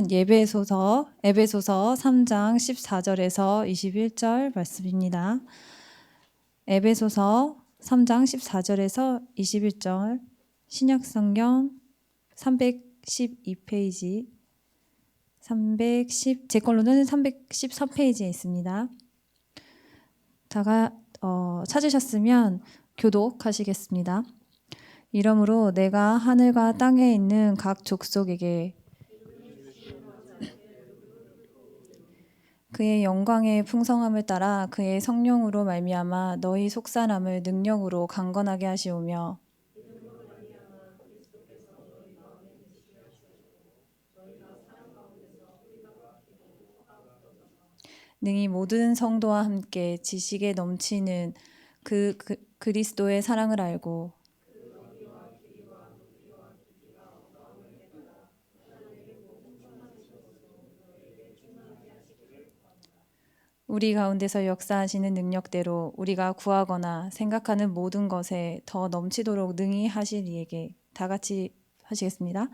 에베소서 3장 14절에서 21절 말씀입니다. 에베소서 3장 14절에서 21절 신약성경 312페이지 제 걸로는 314페이지에 있습니다. 찾으셨으면 교독하시겠습니다. 이러므로 내가 하늘과 땅에 있는 각 족속에게 그의 영광의 풍성함을 따라 그의 성령으로 말미암아 너희 속사람을 능력으로 강건하게 하시오며 능히 모든 성도와 함께 지식에 넘치는 그리스도의 사랑을 알고 우리 가운데서 역사하시는 능력대로 우리가 구하거나 생각하는 모든 것에 더 넘치도록 능히 하실 이에게 다 같이 하시겠습니다.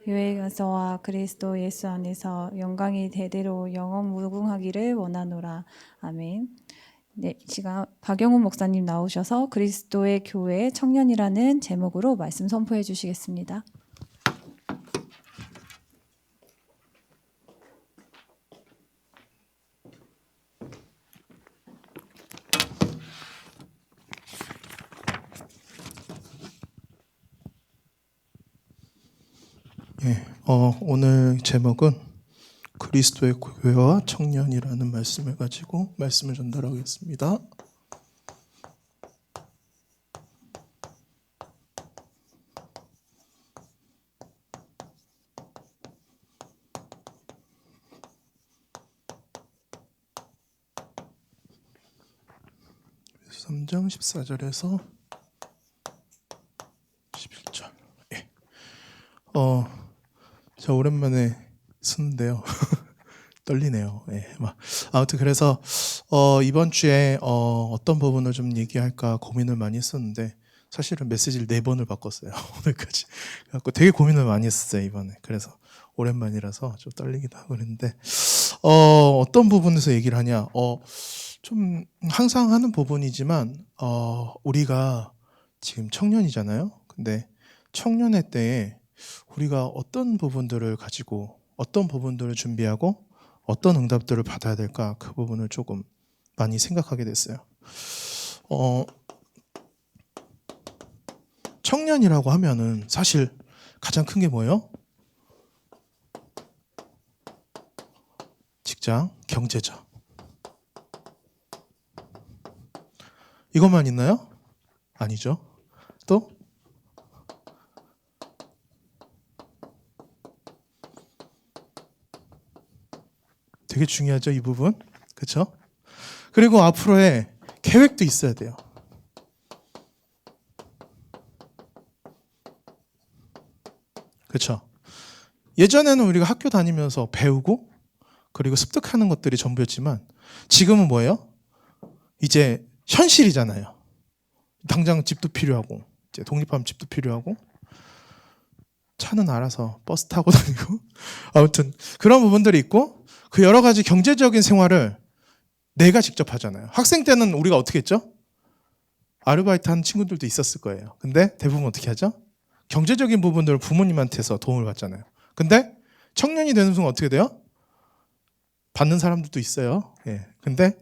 교회에서와 그리스도 예수 안에서 영광이 대대로 영원 무궁하기를 원하노라. 아멘. 네, 지금 박영훈 목사님 나오셔서 그리스도의 교회 청년이라는 제목으로 말씀 선포해 주시겠습니다. 오늘 제목은 그리스도의 교회와 청년이라는 말씀을 가지고 말씀을 전달하겠습니다. 그래서 3장 14절에서 11절. 자, 오랜만에 쓰는데요. 떨리네요. 아무튼 그래서 이번 주에 어떤 부분을 좀 얘기할까 고민을 많이 했었는데 사실은 메시지를 4번을 바꿨어요. 오늘까지. 그래갖고 되게 고민을 많이 했어요, 이번에. 그래서 오랜만이라서 좀 떨리기도 하고 그랬는데 어떤 부분에서 얘기를 하냐. 좀 항상 하는 부분이지만 우리가 지금 청년이잖아요. 근데 청년의 때에 우리가 어떤 부분들을 가지고 어떤 부분들을 준비하고 어떤 응답들을 받아야 될까, 그 부분을 조금 많이 생각하게 됐어요. 청년이라고 하면은 사실 가장 큰 게 뭐예요? 직장, 경제죠. 이것만 있나요? 아니죠. 또 되게 중요하죠, 이 부분. 그렇죠? 그리고 앞으로의 계획도 있어야 돼요. 그렇죠? 예전에는 우리가 학교 다니면서 배우고 그리고 습득하는 것들이 전부였지만 지금은 뭐예요? 이제 현실이잖아요. 당장 집도 필요하고 이제 독립하면 집도 필요하고 차는 알아서 버스 타고 다니고 아무튼 그런 부분들이 있고, 그 여러 가지 경제적인 생활을 내가 직접 하잖아요. 학생 때는 우리가 어떻게 했죠? 아르바이트 하는 친구들도 있었을 거예요. 근데 대부분 어떻게 하죠? 경제적인 부분들을 부모님한테서 도움을 받잖아요. 근데 청년이 되는 순간 어떻게 돼요? 받는 사람들도 있어요. 근데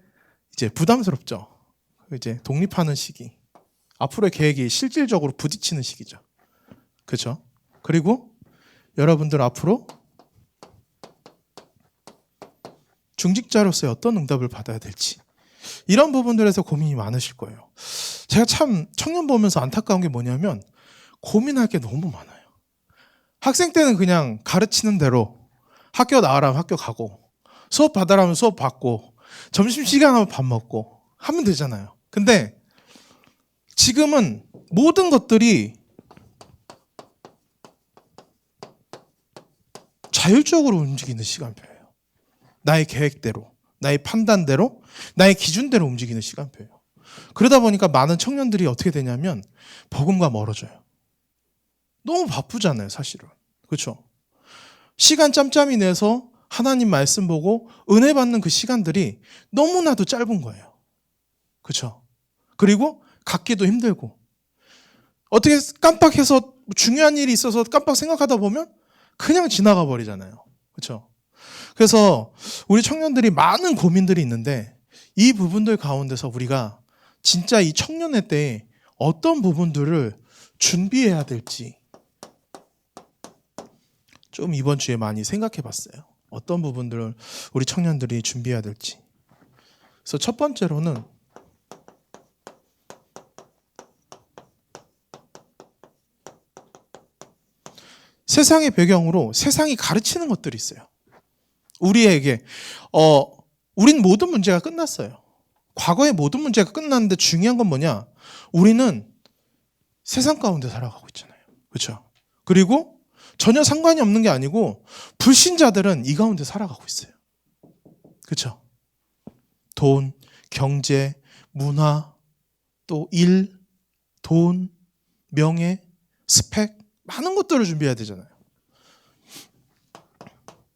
이제 부담스럽죠. 이제 독립하는 시기. 앞으로의 계획이 실질적으로 부딪히는 시기죠. 그렇죠? 그리고 여러분들 앞으로 중직자로서의 어떤 응답을 받아야 될지, 이런 부분들에서 고민이 많으실 거예요. 제가 참 청년 보면서 안타까운 게 뭐냐면 고민할 게 너무 많아요. 학생 때는 그냥 가르치는 대로 학교 나가라면 학교 가고 수업 받으라면 수업 받고 점심시간 하면 밥 먹고 하면 되잖아요. 근데 지금은 모든 것들이 자율적으로 움직이는 시간표예요. 나의 계획대로, 나의 판단대로, 나의 기준대로 움직이는 시간표예요. 그러다 보니까 많은 청년들이 어떻게 되냐면 복음과 멀어져요. 너무 바쁘잖아요, 사실은. 그렇죠? 시간 짬짬이 내서 하나님 말씀 보고 은혜 받는 그 시간들이 너무나도 짧은 거예요. 그렇죠? 그리고 갖기도 힘들고 어떻게 깜빡해서 중요한 일이 있어서 깜빡 생각하다 보면 그냥 지나가 버리잖아요. 그렇죠? 그래서 우리 청년들이 많은 고민들이 있는데 이 부분들 가운데서 우리가 진짜 이 청년회 때 어떤 부분들을 준비해야 될지 좀 이번 주에 많이 생각해 봤어요. 어떤 부분들을 우리 청년들이 준비해야 될지. 그래서 첫 번째로는 세상의 배경으로 세상이 가르치는 것들이 있어요. 우리에게 우린 모든 문제가 끝났어요. 과거의 모든 문제가 끝났는데 중요한 건 뭐냐? 우리는 세상 가운데 살아가고 있잖아요. 그렇죠? 그리고 전혀 상관이 없는 게 아니고 불신자들은 이 가운데 살아가고 있어요. 그렇죠? 돈, 경제, 문화, 또 일, 돈, 명예, 스펙 많은 것들을 준비해야 되잖아요.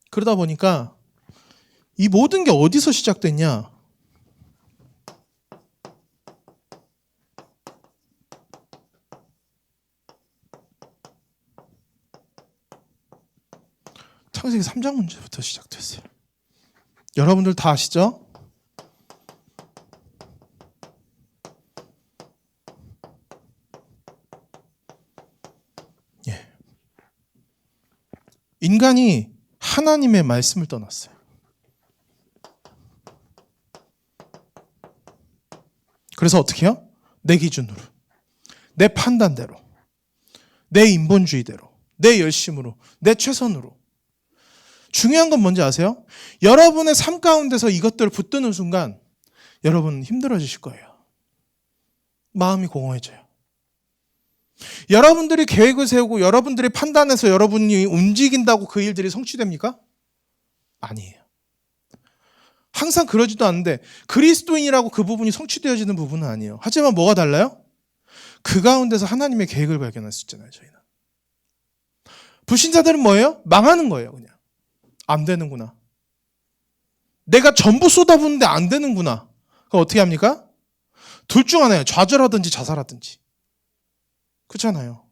그러다 보니까 이 모든 게 어디서 시작됐냐? 창세기 3장 문제부터 시작됐어요. 여러분들 다 아시죠? 예. 인간이 하나님의 말씀을 떠났어요. 그래서 어떻게 해요? 내 기준으로, 내 판단대로, 내 인본주의대로, 내 열심으로, 내 최선으로. 중요한 건 뭔지 아세요? 여러분의 삶 가운데서 이것들을 붙드는 순간 여러분 힘들어지실 거예요. 마음이 공허해져요. 여러분들이 계획을 세우고 여러분들이 판단해서 여러분이 움직인다고 그 일들이 성취됩니까? 아니에요. 항상 그러지도 않는데 그리스도인이라고 그 부분이 성취되어지는 부분은 아니에요. 하지만 뭐가 달라요? 그 가운데서 하나님의 계획을 발견할 수 있잖아요. 저희는. 불신자들은 뭐예요? 망하는 거예요. 그냥. 안 되는구나. 내가 전부 쏟아붓는데 안 되는구나. 그럼 어떻게 합니까? 둘 중 하나예요. 좌절하든지 자살하든지. 그렇잖아요.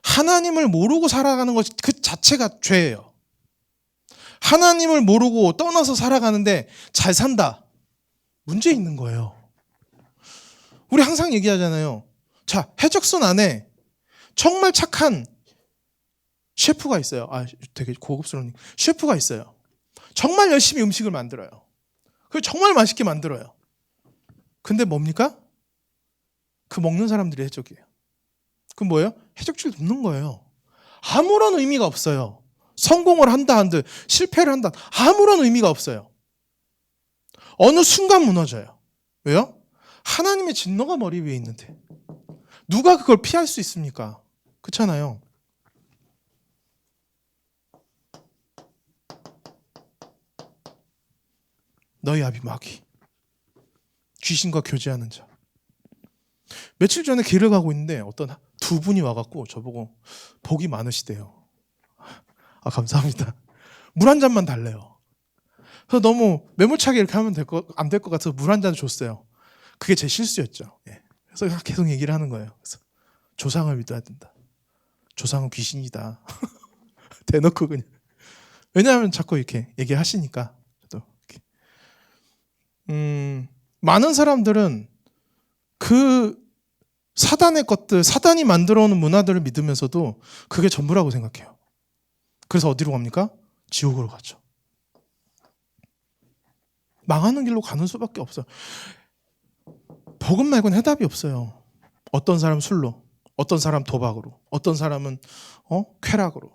하나님을 모르고 살아가는 것 그 자체가 죄예요. 하나님을 모르고 떠나서 살아가는데 잘 산다. 문제 있는 거예요. 우리 항상 얘기하잖아요. 자, 해적선 안에 정말 착한 셰프가 있어요. 되게 고급스러운 셰프가 있어요. 정말 열심히 음식을 만들어요. 그리고 정말 맛있게 만들어요. 근데 뭡니까? 그 먹는 사람들이 해적이에요. 그럼 뭐예요? 해적줄 눕는 거예요. 아무런 의미가 없어요. 성공을 한다 한들 실패를 한다 아무런 의미가 없어요. 어느 순간 무너져요. 왜요? 하나님의 진노가 머리 위에 있는데 누가 그걸 피할 수 있습니까? 그렇잖아요. 너희 아비 마귀 귀신과 교제하는 자. 며칠 전에 길을 가고 있는데 어떤 두 분이 와갖고 저보고 복이 많으시대요. 감사합니다. 물 한 잔만 달래요. 그래서 너무 매몰차게 이렇게 하면 안 될 것 같아서 물 한 잔 줬어요. 그게 제 실수였죠. 예. 그래서 계속 얘기를 하는 거예요. 그래서 조상을 믿어야 된다. 조상은 귀신이다. 대놓고 그냥. 왜냐하면 자꾸 이렇게 얘기하시니까. 저도 이렇게. 많은 사람들은 그 사단의 것들, 사단이 만들어 오는 문화들을 믿으면서도 그게 전부라고 생각해요. 그래서 어디로 갑니까? 지옥으로 가죠. 망하는 길로 가는 수밖에 없어요. 복음 말고는 해답이 없어요. 어떤 사람은 술로, 어떤 사람은 도박으로, 어떤 사람은 쾌락으로,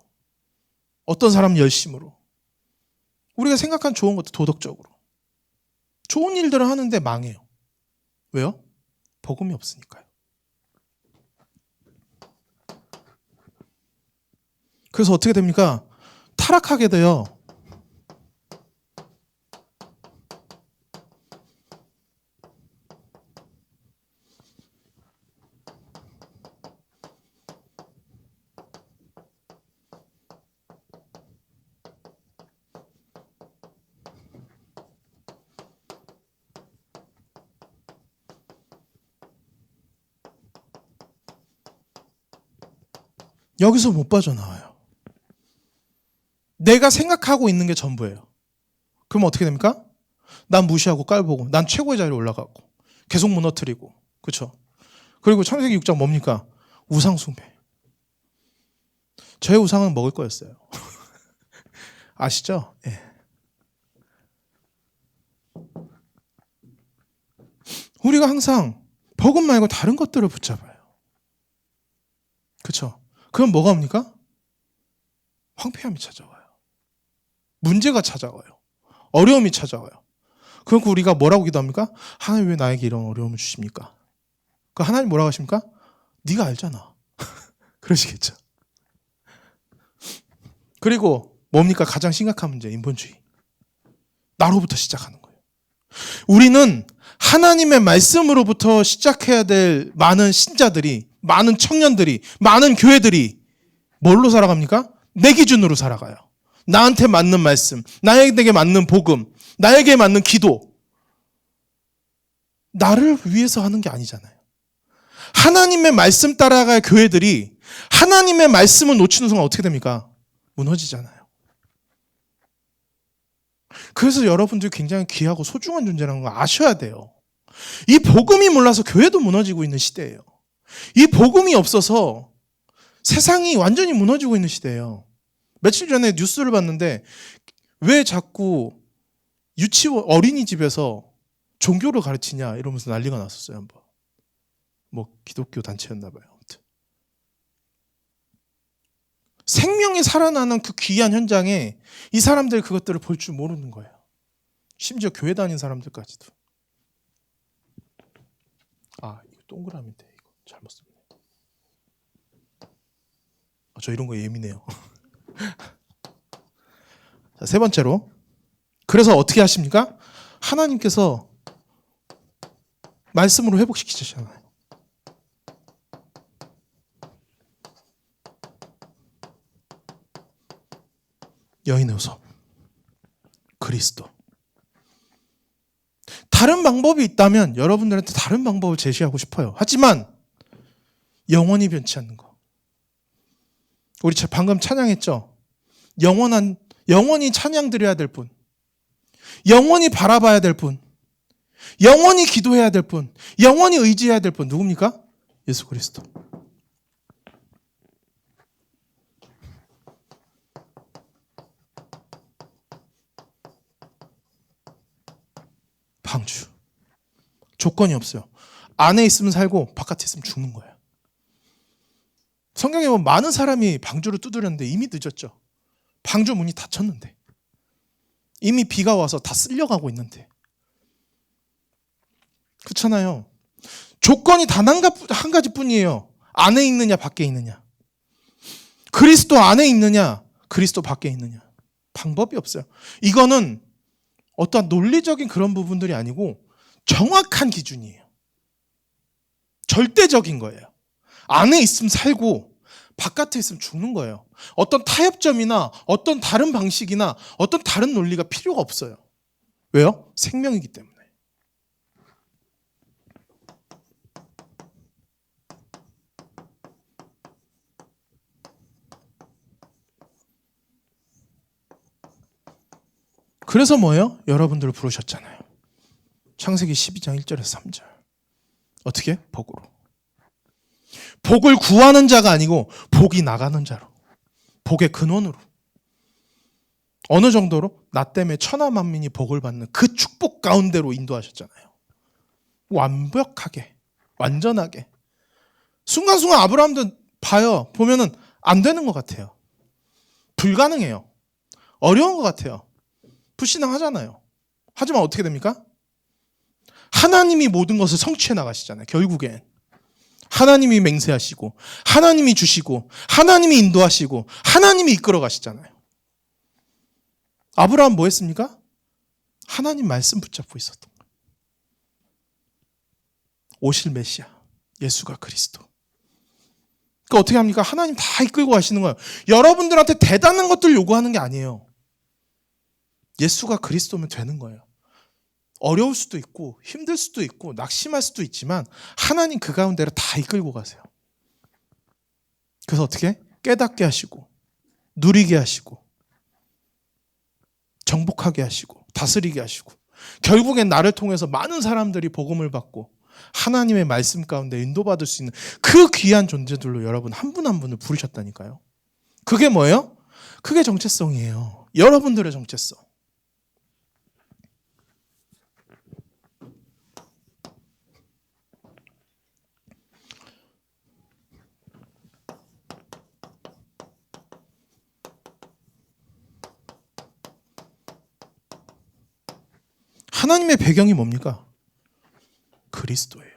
어떤 사람은 열심으로. 우리가 생각한 좋은 것도 도덕적으로. 좋은 일들을 하는데 망해요. 왜요? 복음이 없으니까요. 그래서 어떻게 됩니까? 타락하게 돼요. 여기서 못 빠져나와요. 내가 생각하고 있는 게 전부예요. 그럼 어떻게 됩니까? 난 무시하고 깔보고 난 최고의 자리에 올라가고 계속 무너뜨리고, 그렇죠? 그리고 창세기 6장 뭡니까? 우상 숭배. 저의 우상은 먹을 거였어요. 아시죠? 예. 우리가 항상 복음 말고 다른 것들을 붙잡아요. 그렇죠? 그럼 뭐가 옵니까? 황폐함이 찾아와요. 문제가 찾아와요. 어려움이 찾아와요. 그러니까 우리가 뭐라고 기도합니까? 하나님 왜 나에게 이런 어려움을 주십니까? 그 하나님 뭐라고 하십니까? 네가 알잖아. 그러시겠죠. 그리고 뭡니까? 가장 심각한 문제, 인본주의. 나로부터 시작하는 거예요. 우리는 하나님의 말씀으로부터 시작해야 될 많은 신자들이, 많은 청년들이, 많은 교회들이 뭘로 살아갑니까? 내 기준으로 살아가요. 나한테 맞는 말씀, 나에게 맞는 복음, 나에게 맞는 기도. 나를 위해서 하는 게 아니잖아요. 하나님의 말씀 따라갈 교회들이 하나님의 말씀을 놓치는 순간 어떻게 됩니까? 무너지잖아요. 그래서 여러분들이 굉장히 귀하고 소중한 존재라는 걸 아셔야 돼요. 이 복음이 몰라서 교회도 무너지고 있는 시대예요. 이 복음이 없어서 세상이 완전히 무너지고 있는 시대예요. 며칠 전에 뉴스를 봤는데 왜 자꾸 유치원 어린이집에서 종교를 가르치냐 이러면서 난리가 났었어요. 한번. 뭐 기독교 단체였나 봐요. 아무튼. 생명이 살아나는 그 귀한 현장에 이 사람들이 그것들을 볼 줄 모르는 거예요. 심지어 교회 다닌 사람들까지도. 아, 이거 동그라미인데 이거 잘못 썼네. 저 이런 거 예민해요. 자, 세 번째로. 그래서 어떻게 하십니까? 하나님께서 말씀으로 회복시키시잖아요. 여인의 후손 그리스도. 다른 방법이 있다면 여러분들한테 다른 방법을 제시하고 싶어요. 하지만 영원히 변치 않는 거. 우리 방금 찬양했죠? 영원히 찬양드려야 될 분, 영원히 바라봐야 될 분, 영원히 기도해야 될 분, 영원히 의지해야 될 분 누굽니까? 예수 그리스도. 방주. 조건이 없어요. 안에 있으면 살고 바깥에 있으면 죽는 거예요. 성경에 보면 많은 사람이 방주를 두드렸는데 이미 늦었죠. 방주 문이 닫혔는데. 이미 비가 와서 다 쓸려가고 있는데. 그렇잖아요. 조건이 단 한 가지뿐이에요. 안에 있느냐 밖에 있느냐. 그리스도 안에 있느냐 그리스도 밖에 있느냐. 방법이 없어요. 이거는 어떠한 논리적인 그런 부분들이 아니고 정확한 기준이에요. 절대적인 거예요. 안에 있으면 살고 바깥에 있으면 죽는 거예요. 어떤 타협점이나 어떤 다른 방식이나 어떤 다른 논리가 필요가 없어요. 왜요? 생명이기 때문에. 그래서 뭐예요? 여러분들을 부르셨잖아요. 창세기 12장 1절에서 3절. 어떻게? 복으로. 복을 구하는 자가 아니고 복이 나가는 자로. 복의 근원으로. 어느 정도로? 나 때문에 천하 만민이 복을 받는 그 축복 가운데로 인도하셨잖아요. 완벽하게, 완전하게. 순간순간 아브라함도 봐요. 보면은 안 되는 것 같아요. 불가능해요. 어려운 것 같아요. 불신앙하잖아요. 하지만 어떻게 됩니까? 하나님이 모든 것을 성취해 나가시잖아요. 결국엔. 하나님이 맹세하시고 하나님이 주시고 하나님이 인도하시고 하나님이 이끌어 가시잖아요. 아브라함 뭐 했습니까? 하나님 말씀 붙잡고 있었던 거예요. 오실 메시아 예수가 그리스도. 그러니까 어떻게 합니까? 하나님 다 이끌고 가시는 거예요. 여러분들한테 대단한 것들 요구하는 게 아니에요. 예수가 그리스도면 되는 거예요. 어려울 수도 있고 힘들 수도 있고 낙심할 수도 있지만 하나님 그 가운데로 다 이끌고 가세요. 그래서 어떻게? 깨닫게 하시고 누리게 하시고 정복하게 하시고 다스리게 하시고 결국엔 나를 통해서 많은 사람들이 복음을 받고 하나님의 말씀 가운데 인도받을 수 있는 그 귀한 존재들로 여러분 한 분 한 분을 부르셨다니까요. 그게 뭐예요? 그게 정체성이에요. 여러분들의 정체성. 하나님의 배경이 뭡니까? 그리스도예요.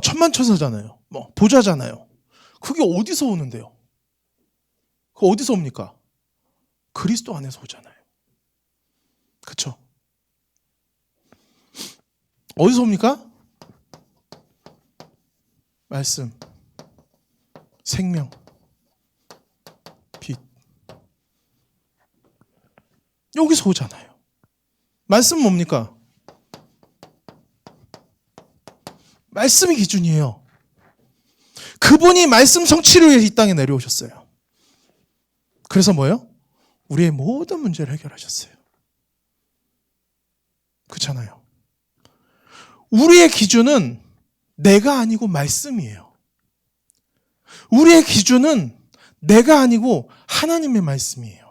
천만천사잖아요. 보좌잖아요. 그게 어디서 오는데요? 그거 어디서 옵니까? 그리스도 안에서 오잖아요. 그렇죠? 어디서 옵니까? 말씀, 생명, 빛. 여기서 오잖아요. 말씀 뭡니까? 말씀이 기준이에요. 그분이 말씀 성취를 위해 이 땅에 내려오셨어요. 그래서 뭐예요? 우리의 모든 문제를 해결하셨어요. 그렇잖아요. 우리의 기준은 내가 아니고 말씀이에요. 우리의 기준은 내가 아니고 하나님의 말씀이에요.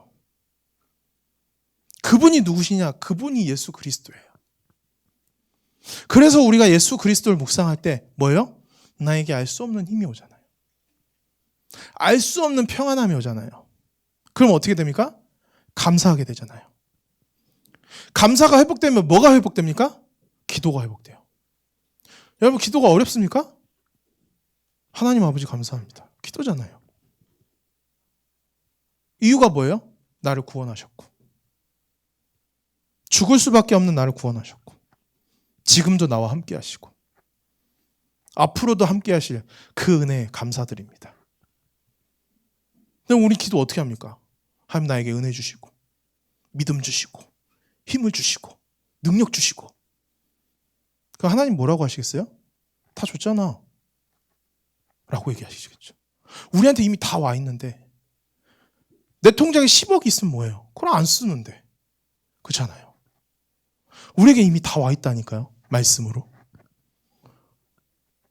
그분이 누구시냐? 그분이 예수 그리스도예요. 그래서 우리가 예수 그리스도를 묵상할 때 뭐예요? 나에게 알 수 없는 힘이 오잖아요. 알 수 없는 평안함이 오잖아요. 그럼 어떻게 됩니까? 감사하게 되잖아요. 감사가 회복되면 뭐가 회복됩니까? 기도가 회복돼요. 여러분 기도가 어렵습니까? 하나님 아버지 감사합니다. 기도잖아요. 이유가 뭐예요? 나를 구원하셨고 죽을 수밖에 없는 나를 구원하셨고 지금도 나와 함께 하시고 앞으로도 함께 하실 그 은혜에 감사드립니다. 근데 우리 기도 어떻게 합니까? 하나님 나에게 은혜 주시고 믿음 주시고 힘을 주시고 능력 주시고 그 하나님 뭐라고 하시겠어요? 다 줬잖아 라고 얘기하시겠죠. 우리한테 이미 다 와 있는데 내 통장에 10억이 있으면 뭐예요? 그걸 안 쓰는데 그렇잖아요. 우리에게 이미 다 와 있다니까요. 말씀으로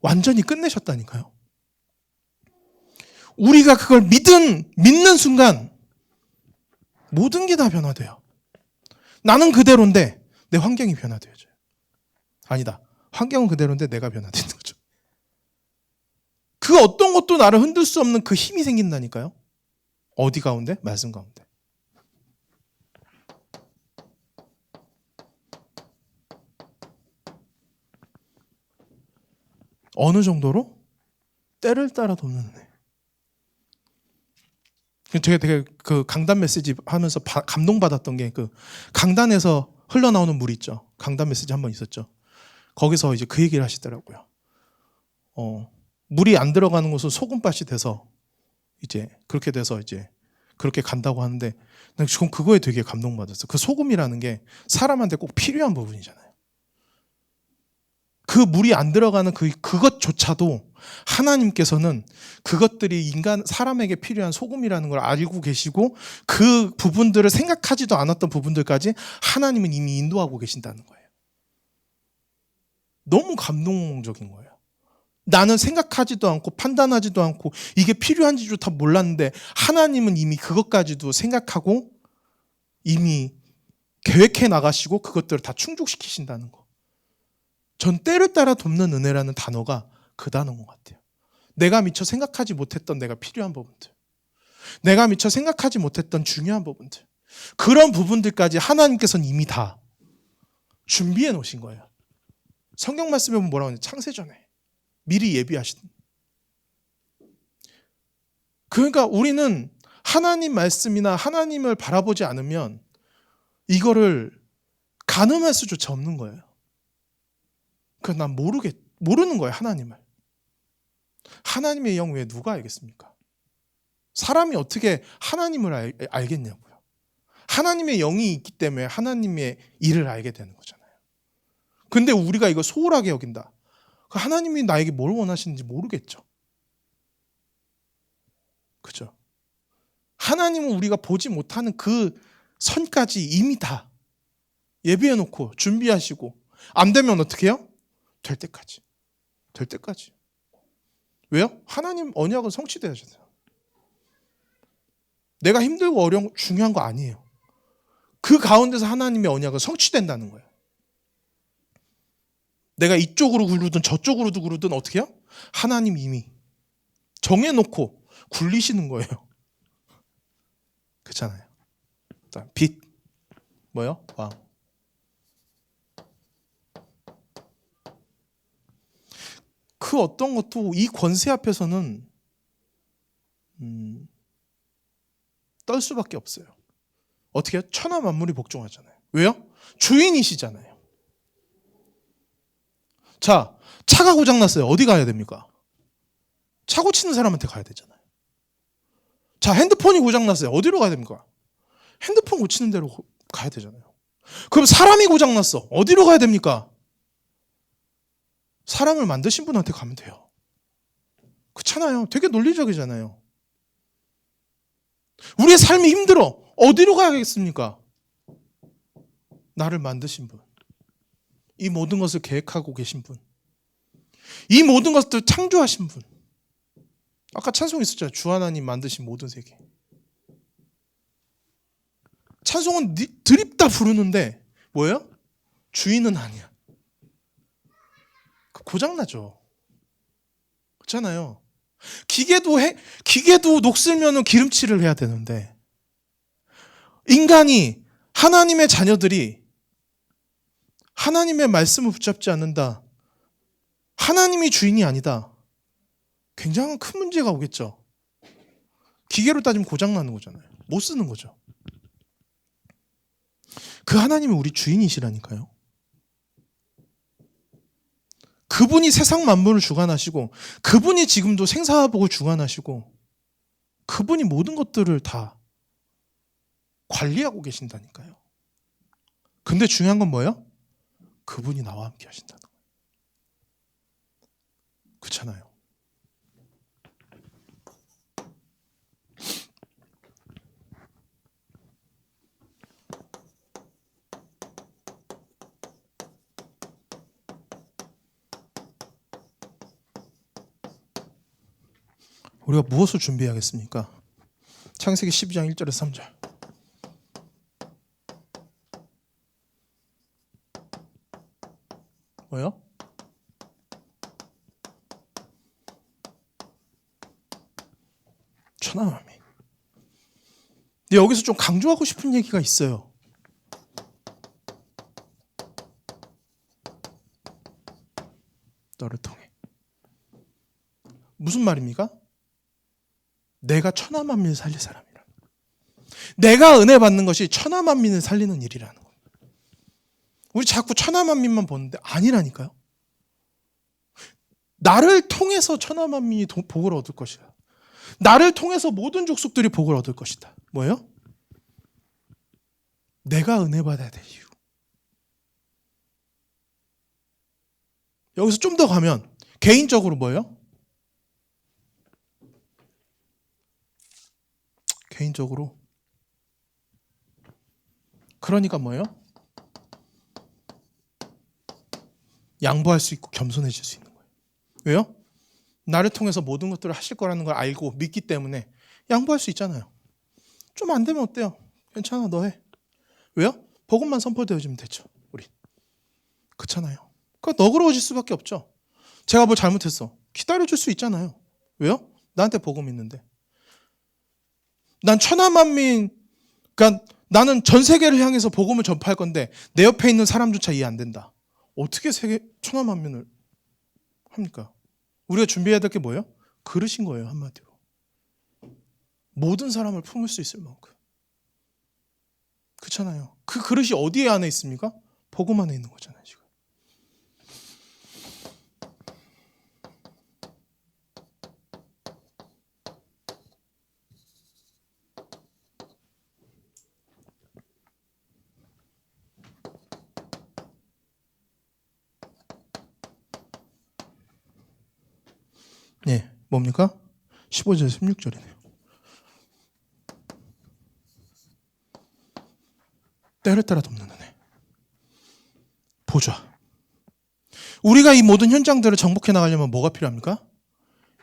완전히 끝내셨다니까요. 우리가 그걸 믿는 순간 모든 게 다 변화돼요. 나는 그대로인데 내 환경이 변화되어져요. 아니다. 환경은 그대로인데 내가 변화되는 거죠. 그 어떤 것도 나를 흔들 수 없는 그 힘이 생긴다니까요. 어디 가운데? 말씀 가운데. 어느 정도로? 때를 따라 돕는 은혜. 제가 되게 그 강단 메시지 하면서 감동받았던 게 그 강단에서 흘러나오는 물 있죠. 강단 메시지 한 번 있었죠. 거기서 이제 그 얘기를 하시더라고요. 물이 안 들어가는 곳은 소금밭이 돼서 이제 그렇게 돼서 이제 그렇게 간다고 하는데 난 지금 그거에 되게 감동받았어요. 그 소금이라는 게 사람한테 꼭 필요한 부분이잖아요. 그 물이 안 들어가는 그것조차도 하나님께서는 그것들이 사람에게 필요한 소금이라는 걸 알고 계시고 그 부분들을 생각하지도 않았던 부분들까지 하나님은 이미 인도하고 계신다는 거예요. 너무 감동적인 거예요. 나는 생각하지도 않고 판단하지도 않고 이게 필요한지도 다 몰랐는데 하나님은 이미 그것까지도 생각하고 이미 계획해 나가시고 그것들을 다 충족시키신다는 거. 전 때를 따라 돕는 은혜라는 단어가 그 단어인 것 같아요. 내가 미처 생각하지 못했던 내가 필요한 부분들, 내가 미처 생각하지 못했던 중요한 부분들, 그런 부분들까지 하나님께서는 이미 다 준비해 놓으신 거예요. 성경 말씀에 보면 뭐라고 하냐? 창세전에 미리 예비하신. 그러니까 우리는 하나님 말씀이나 하나님을 바라보지 않으면 이거를 가늠할 수조차 없는 거예요. 그러니까 난 모르는 거예요, 하나님을. 하나님의 영 외에 누가 알겠습니까? 사람이 어떻게 하나님을 알겠냐고요. 하나님의 영이 있기 때문에 하나님의 일을 알게 되는 거잖아요. 근데 우리가 이거 소홀하게 여긴다. 하나님이 나에게 뭘 원하시는지 모르겠죠. 그죠? 하나님은 우리가 보지 못하는 그 선까지 이미 다 예비해 놓고 준비하시고, 안 되면 어떻게 해요? 될 때까지. 될 때까지. 왜요? 하나님 언약은 성취되어야잖아요. 내가 힘들고 어려운 거 중요한 거 아니에요. 그 가운데서 하나님의 언약은 성취된다는 거예요. 내가 이쪽으로 굴르든 저쪽으로도 굴르든 어떻게 해요? 하나님 이미 정해놓고 굴리시는 거예요. 그렇잖아요. 빛 뭐요? 왕. 그 어떤 것도 이 권세 앞에서는 떨 수밖에 없어요. 어떻게 해요? 천하 만물이 복종하잖아요. 왜요? 주인이시잖아요. 자, 차가 고장났어요. 어디 가야 됩니까? 차 고치는 사람한테 가야 되잖아요. 자, 핸드폰이 고장났어요. 어디로 가야 됩니까? 핸드폰 고치는 데로 가야 되잖아요. 그럼 사람이 고장났어. 어디로 가야 됩니까? 사람을 만드신 분한테 가면 돼요. 그렇잖아요. 되게 논리적이잖아요. 우리의 삶이 힘들어. 어디로 가야겠습니까? 나를 만드신 분. 이 모든 것을 계획하고 계신 분. 이 모든 것들 창조하신 분. 아까 찬송 있었잖아요. 주 하나님 만드신 모든 세계. 찬송은 드립다 부르는데 뭐예요? 주인은 아니야. 고장나죠. 그렇잖아요. 기계도 녹슬면 기름칠을 해야 되는데, 인간이, 하나님의 자녀들이 하나님의 말씀을 붙잡지 않는다, 하나님이 주인이 아니다, 굉장한 큰 문제가 오겠죠. 기계로 따지면 고장나는 거잖아요. 못 쓰는 거죠. 그 하나님이 우리 주인이시라니까요. 그분이 세상 만물을 주관하시고, 그분이 지금도 생사화복을 주관하시고, 그분이 모든 것들을 다 관리하고 계신다니까요. 근데 중요한 건 뭐예요? 그분이 나와 함께 하신다는 거예요. 그렇잖아요. 우리가 무엇을 준비하겠습니까? 창세기 12장 1절에서 3절. 뭐요? 천하만민. 근데 여기서 좀 강조하고 싶은 얘기가 있어요. 너를 통해. 무슨 말입니까? 내가 천하만민을 살릴 사람이라. 내가 은혜 받는 것이 천하만민을 살리는 일이라는 거예요. 우리 자꾸 천하만민만 보는데 아니라니까요. 나를 통해서 천하만민이 복을 얻을 것이다. 나를 통해서 모든 족속들이 복을 얻을 것이다. 뭐예요? 내가 은혜 받아야 될 이유. 여기서 좀 더 가면 개인적으로 뭐예요? 개인적으로. 그러니까 뭐예요? 양보할 수 있고 겸손해질 수 있는 거예요. 왜요? 나를 통해서 모든 것들을 하실 거라는 걸 알고 믿기 때문에 양보할 수 있잖아요. 좀 안 되면 어때요? 괜찮아, 너 해. 왜요? 복음만 선포되어지면 되죠. 우리. 그렇잖아요. 그러니까 너그러워질 수밖에 없죠. 제가 뭘 잘못했어. 기다려줄 수 있잖아요. 왜요? 나한테 복음 있는데. 난 천하만민, 그러니까 나는 전 세계를 향해서 복음을 전파할 건데 내 옆에 있는 사람조차 이해 안 된다. 어떻게 천하만민을 합니까? 우리가 준비해야 될 게 뭐예요? 그릇인 거예요, 한마디로. 모든 사람을 품을 수 있을 만큼. 그렇잖아요. 그 그릇이 어디에 안에 있습니까? 복음 안에 있는 거잖아요, 지금. 네, 뭡니까? 15절 16절이네요. 때를 따라 돕는 은혜. 보좌. 우리가 이 모든 현장들을 정복해 나가려면 뭐가 필요합니까?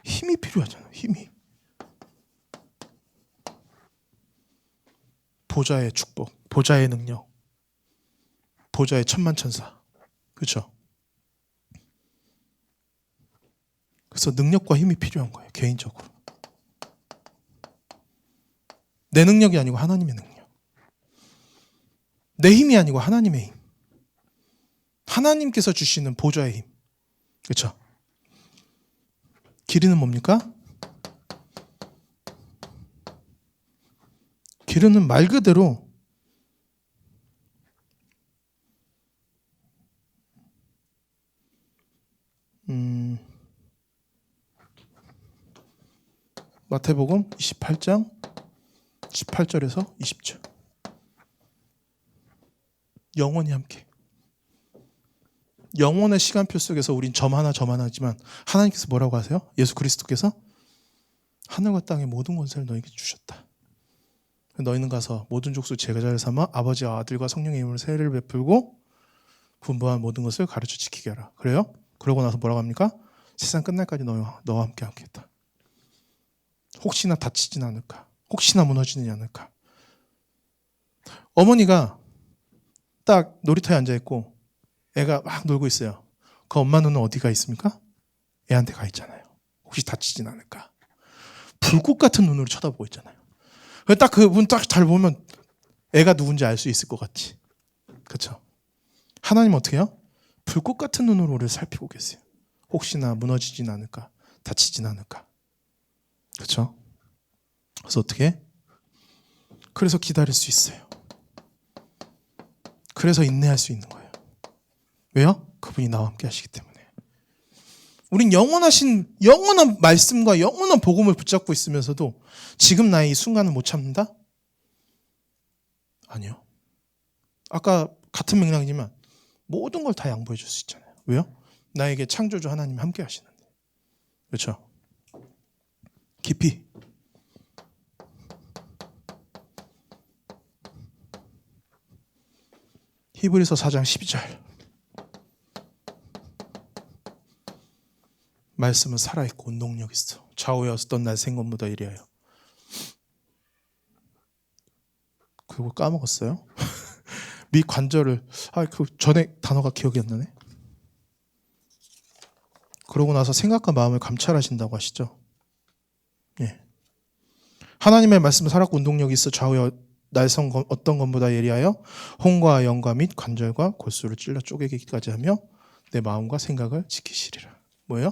힘이 필요하잖아요. 힘이. 보좌의 축복, 보좌의 능력, 보좌의 천만천사. 그렇죠? 그래서 능력과 힘이 필요한 거예요. 개인적으로. 내 능력이 아니고 하나님의 능력. 내 힘이 아니고 하나님의 힘. 하나님께서 주시는 보좌의 힘. 그렇죠? 기르는 뭡니까? 기르는 말 그대로 마태복음 28장 18절에서 20절. 영원히 함께. 영원의 시간표 속에서 우린 점 하나지만 하나님께서 뭐라고 하세요? 예수 그리스도께서 하늘과 땅의 모든 권세를 너에게 주셨다. 너희는 가서 모든 족속 제자를 삼아 아버지와 아들과 성령의 이름으로 세례를 베풀고 분부한 모든 것을 가르쳐 지키게 하라. 그래요? 그러고 나서 뭐라고 합니까? 세상 끝날까지 너와 함께 하겠다. 혹시나 다치진 않을까? 혹시나 무너지지 않을까? 어머니가 딱 놀이터에 앉아있고 애가 막 놀고 있어요. 그 엄마 눈은 어디가 있습니까? 애한테 가 있잖아요. 혹시 다치진 않을까? 불꽃 같은 눈으로 쳐다보고 있잖아요. 딱 그분 딱 잘 보면 애가 누군지 알 수 있을 것 같지. 그렇죠? 하나님 어떻게 해요? 불꽃 같은 눈으로 우리를 살피고 계세요. 혹시나 무너지진 않을까? 다치진 않을까? 그렇죠? 그래서 어떻게 해? 그래서 기다릴 수 있어요. 그래서 인내할 수 있는 거예요. 왜요? 그분이 나와 함께 하시기 때문에. 우린 영원한 말씀과 영원한 복음을 붙잡고 있으면서도 지금 나의 이 순간을 못 참는다? 아니요. 아까 같은 맥락이지만 모든 걸 다 양보해 줄 수 있잖아요. 왜요? 나에게 창조주 하나님 함께 하시는데. 그렇죠? 깊이. 히브리서 4장 12절. 말씀은 살아있고 운동력 있어. 좌우에 어떤 날 생것보다 이리하여. 그거 까먹었어요. 미 관절을 그 전에 단어가 기억이 안 나네. 그러고 나서 생각과 마음을 감찰하신다고 하시죠. 예. 하나님의 말씀은 살았고 운동력이 있어 좌우에 날성 어떤 것보다 예리하여 홍과 영과 및 관절과 골수를 찔러 쪼개기까지 하며 내 마음과 생각을 지키시리라. 뭐예요?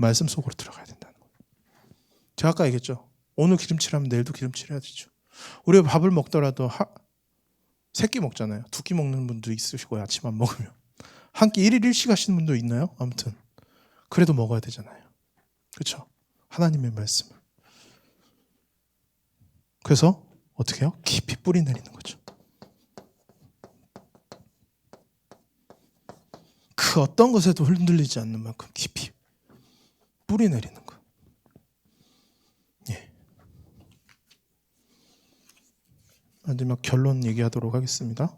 말씀 속으로 들어가야 된다는 거예요. 제가 아까 얘기했죠. 오늘 기름칠하면 내일도 기름칠해야 되죠. 우리가 밥을 먹더라도 세 끼 먹잖아요. 두 끼 먹는 분도 있으시고 아침 안 먹으면. 한 끼 1일 1식 하시는 분도 있나요? 아무튼 그래도 먹어야 되잖아요. 그렇죠? 하나님의 말씀을. 그래서 어떻게 해요? 깊이 뿌리 내리는 거죠. 그 어떤 것에도 흔들리지 않는 만큼 깊이 뿌리 내리는 거. 예. 마지막 결론 얘기하도록 하겠습니다.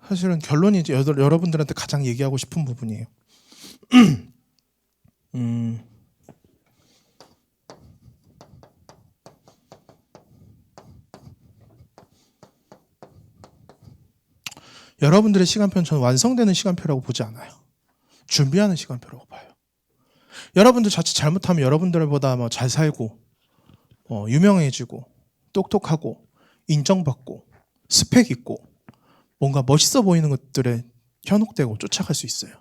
사실은 결론이 이제 여러분들한테 가장 얘기하고 싶은 부분이에요. 여러분들의 시간표는 저는 완성되는 시간표라고 보지 않아요. 준비하는 시간표라고 봐요. 여러분들 자칫 잘못하면 여러분들보다 잘 살고 유명해지고 똑똑하고 인정받고 스펙 있고 뭔가 멋있어 보이는 것들에 현혹되고 쫓아갈 수 있어요.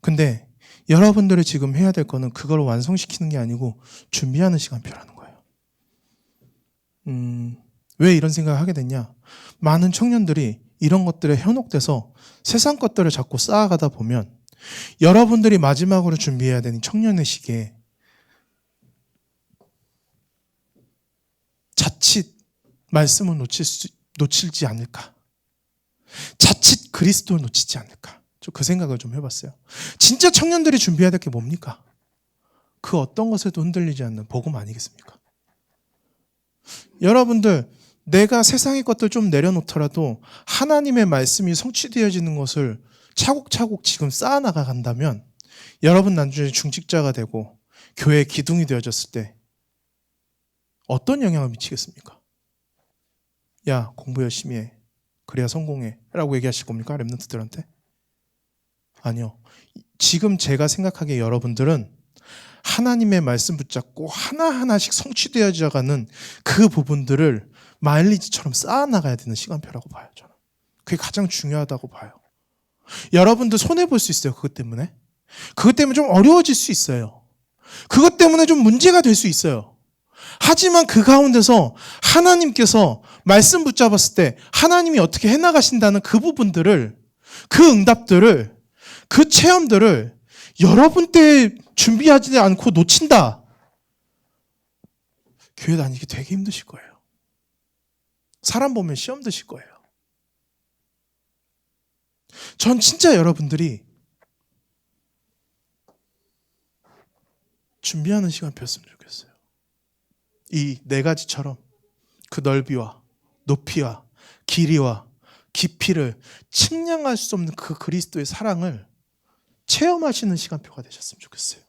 근데 여러분들이 지금 해야 될 거는 그걸 완성시키는 게 아니고 준비하는 시간표라는 거예요. 왜 이런 생각을 하게 됐냐? 많은 청년들이 이런 것들에 현혹돼서 세상 것들을 자꾸 쌓아가다 보면 여러분들이 마지막으로 준비해야 되는 청년의 시기에 자칫 말씀을 놓칠지 않을까 자칫 그리스도를 놓치지 않을까? 저 그 생각을 좀 해봤어요. 진짜 청년들이 준비해야 될 게 뭡니까? 그 어떤 것에도 흔들리지 않는 복음 아니겠습니까? 여러분들, 내가 세상의 것들 좀 내려놓더라도 하나님의 말씀이 성취되어지는 것을 차곡차곡 지금 쌓아나가 간다면 여러분 나중에 중직자가 되고 교회의 기둥이 되어졌을 때 어떤 영향을 미치겠습니까? 야, 공부 열심히 해. 그래야 성공해. 라고 얘기하실 겁니까? 랩런트들한테? 아니요. 지금 제가 생각하기에 여러분들은 하나님의 말씀 붙잡고 하나하나씩 성취되어져가는 그 부분들을 마일리지처럼 쌓아나가야 되는 시간표라고 봐요. 저는. 그게 가장 중요하다고 봐요. 여러분들 손해볼 수 있어요. 그것 때문에. 그것 때문에 좀 어려워질 수 있어요. 그것 때문에 좀 문제가 될 수 있어요. 하지만 그 가운데서 하나님께서 말씀 붙잡았을 때 하나님이 어떻게 해나가신다는 그 부분들을, 그 응답들을, 그 체험들을 여러분 때 준비하지 않고 놓친다. 교회 다니기 되게 힘드실 거예요. 사람 보면 시험 드실 거예요. 전 진짜 여러분들이 준비하는 시간 폈으면 좋겠어요. 이 네 가지처럼 그 넓이와 높이와 길이와 깊이를 측량할 수 없는 그 그리스도의 사랑을 체험하시는 시간표가 되셨으면 좋겠어요.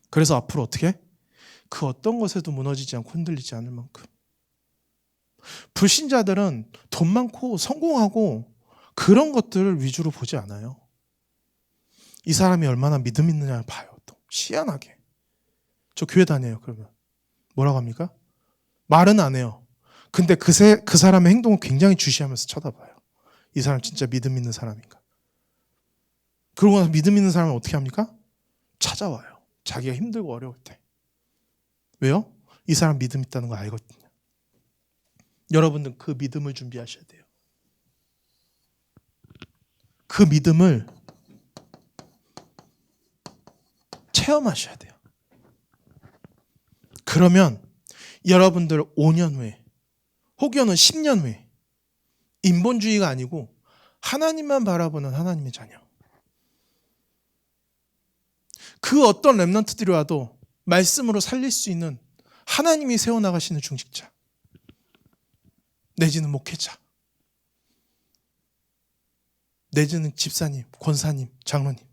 그래서 앞으로 어떻게? 그 어떤 것에도 무너지지 않고 흔들리지 않을 만큼. 불신자들은 돈 많고 성공하고 그런 것들을 위주로 보지 않아요. 이 사람이 얼마나 믿음 있느냐를 봐요. 또 희한하게. 저 교회 다녀요. 그러면 뭐라고 합니까? 말은 안 해요. 근데 그 사람의 행동을 굉장히 주시하면서 쳐다봐요. 이 사람 진짜 믿음 있는 사람인가? 그러고 나서 믿음 있는 사람은 어떻게 합니까? 찾아와요. 자기가 힘들고 어려울 때. 왜요? 이 사람 믿음 있다는 거 알거든요. 여러분들 그 믿음을 준비하셔야 돼요. 그 믿음을 체험하셔야 돼요. 그러면 여러분들 5년 후에 혹여는 10년 후에 인본주의가 아니고 하나님만 바라보는 하나님의 자녀. 그 어떤 랩런트들이 와도 말씀으로 살릴 수 있는 하나님이 세워나가시는 중직자. 내지는 목회자. 내지는 집사님, 권사님, 장로님.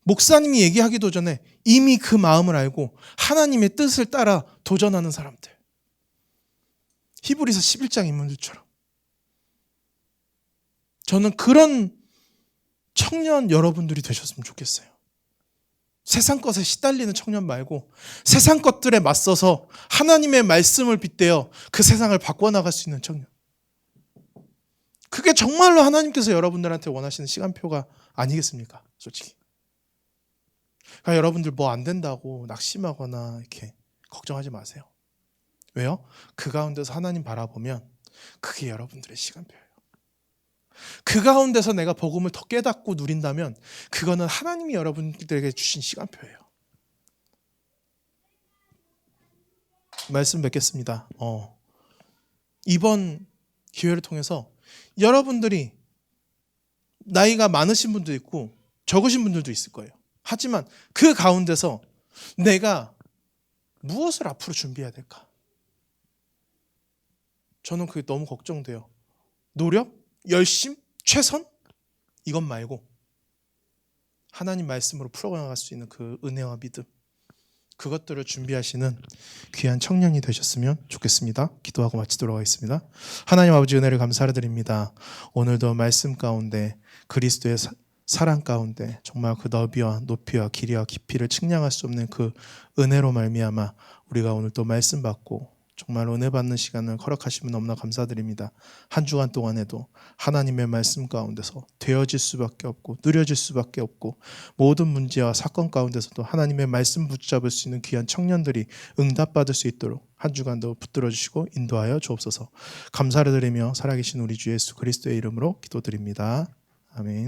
목사님이 얘기하기도 전에 이미 그 마음을 알고 하나님의 뜻을 따라 도전하는 사람들. 히브리서 11장 인물들처럼. 저는 그런 청년 여러분들이 되셨으면 좋겠어요. 세상 것에 시달리는 청년 말고 세상 것들에 맞서서 하나님의 말씀을 빗대어 그 세상을 바꿔나갈 수 있는 청년. 그게 정말로 하나님께서 여러분들한테 원하시는 시간표가 아니겠습니까? 솔직히. 그러니까 여러분들 뭐 안 된다고 낙심하거나 이렇게 걱정하지 마세요. 왜요? 그 가운데서 하나님 바라보면 그게 여러분들의 시간표예요. 그 가운데서 내가 복음을 더 깨닫고 누린다면 그거는 하나님이 여러분들에게 주신 시간표예요. 말씀 뵙겠습니다. 이번 기회를 통해서 여러분들이 나이가 많으신 분도 있고 적으신 분들도 있을 거예요. 하지만 그 가운데서 내가 무엇을 앞으로 준비해야 될까? 저는 그게 너무 걱정돼요. 노력? 열심? 최선? 이것 말고 하나님 말씀으로 풀어나갈 수 있는 그 은혜와 믿음, 그것들을 준비하시는 귀한 청년이 되셨으면 좋겠습니다. 기도하고 마치도록 하겠습니다. 하나님 아버지 은혜를 감사를 드립니다. 오늘도 말씀 가운데 그리스도의 사랑 가운데 정말 그 너비와 높이와 길이와 깊이를 측량할 수 없는 그 은혜로 말미암아 우리가 오늘 또 말씀 받고 정말 은혜 받는 시간을 허락하시면 너무나 감사드립니다. 한 주간 동안에도 하나님의 말씀 가운데서 되어질 수밖에 없고 누려질 수밖에 없고 모든 문제와 사건 가운데서도 하나님의 말씀 붙잡을 수 있는 귀한 청년들이 응답받을 수 있도록 한 주간도 붙들어 주시고 인도하여 주옵소서. 감사를 드리며 살아계신 우리 주 예수 그리스도의 이름으로 기도드립니다. 아멘.